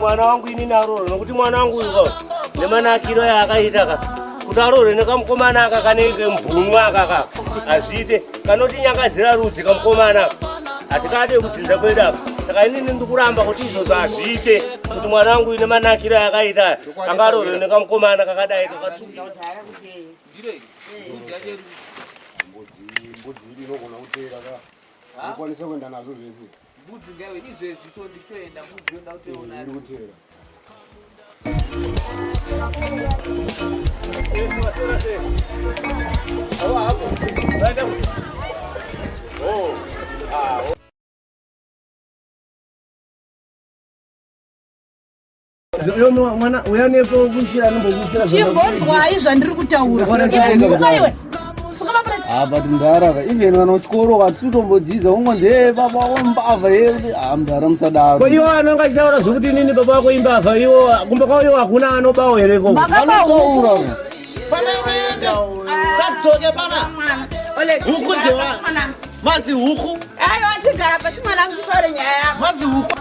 Mwana wangu ini naroro nokuti mwana wangu uko nemanakiro yakaitaka kuti arore nekamukomana aka kanenge mbunwa akaka azvite kanoti nyangazira rudzi kamukomana atikade kudzinza kweda saka inini ndikuramba kuti izvozvo azviite kuti mwana wangu ine manakiro yakaita angarore nekamukomana kakadai kakatsuka mbudzi inogona kutera ukwanisa kuenda nazo zvese mbudzi ngayo izvezvi so nditoenda mbudzi yoda kutoona iri kutera mwana uyanepo kushira nombokushira chimbonzwa izvandiri kutaura but ndaraka even vana kuchikoro katisutombodzidza ungonze baba wambavha yekuti mdara musadaro ko iwo anonga achitaura zvokuti nini baba wako imbavha iwo kumba kwavo iwo hakuna anobawo here ko anotaura sadzoke pana huku dzewa mazi huku ayo achigara pasi mwana musore nyaya yako mazi huku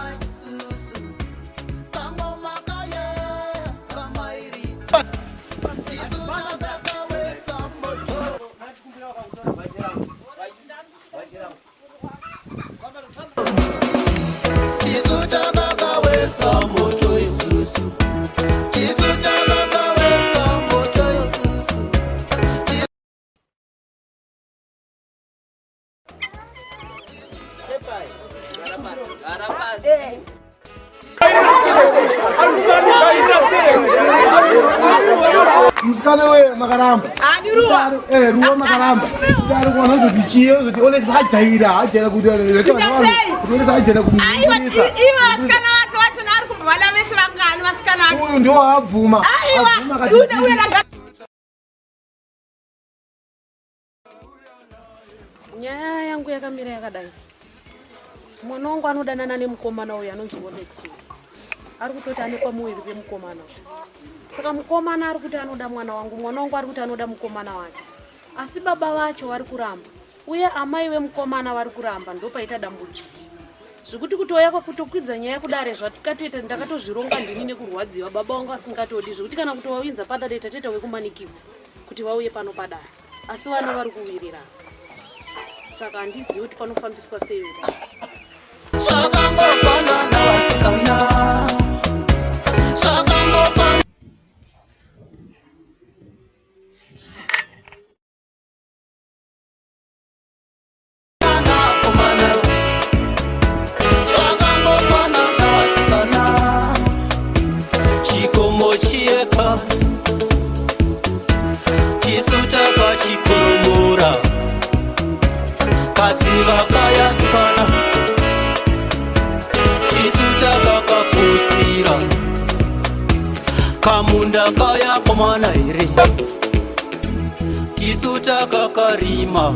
musikana we makaramba ruwa makaramba dari kuona kuti chiyo kuti ole sajaira ajera kuti ajera kumuisa iwa asikana wake wacho nari kumbala vese vangani vasikana wake uyu ndio abvuma nyaya yangu yakamira yakadai. Mwana wangu anodanana nemukomana uyu anonzi Olex. Ari kutoti ane pamuwiri pemukomana. Saka mukomana ari kuti anoda mwana wangu ari kuti anoda mukomana wake. Asi baba vacho vari kuramba. Uye amai vemukomana vari kuramba, ndo paita dambudziko. Zvikuti kutoya kwakutokwidza nyaya kudare zvatikatoita ndakatozvironga ndini nekurwadziwa baba vangu asingatodi zvekuti kana kutovavinza padare tateta wekumanikidza kuti vauye pano padare. Asi vana vari kuwirira. Saka handizivi kuti panofambiswa sei uta. Kamunda kaya komana iri Kisuta kakarima